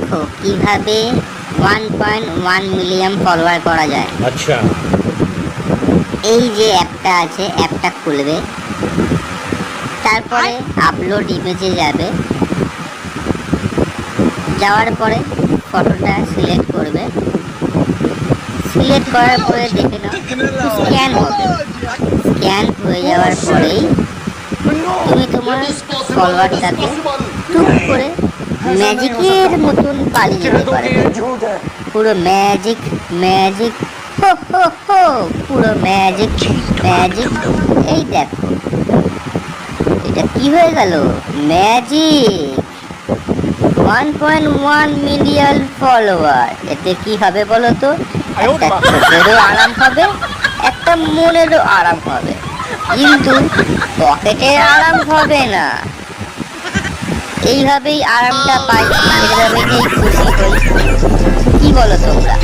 দেখো কিভাবে 1.1 million follower করা যায়। আচ্ছা, এই যে অ্যাপটা আছে, অ্যাপটা খুলবে, তারপরে আপলোড ইমেজে যাবে, যাওয়ার পরে ফটোটা সিলেক্ট করবে, সিলেক্ট করার পরে দেখে নাও স্ক্যান হবে, স্ক্যান হয়ে যাওয়ার পরেই তুমি তোমার ফলোয়ারটাকে টুক করে ম্যাজিকের মতন পালিয়ে যেতে পারবে। পুরো ম্যাজিক ম্যাজিক, হো হো হো, পুরো ম্যাজিক ম্যাজিক। এই দেখো এটা কি হয়ে গেল, ম্যাজিক 1.1 মিলিয়ন ফলোয়ার। এতে কি হবে বলো তো, একটা চোখেরও আরাম হবে, একটা মনেরও আরাম হবে, কিন্তু পকেটের আরাম হবে না। এইভাবেই আরামটা পাই, এইভাবেই খুশি হই। কি বলো তোমরা?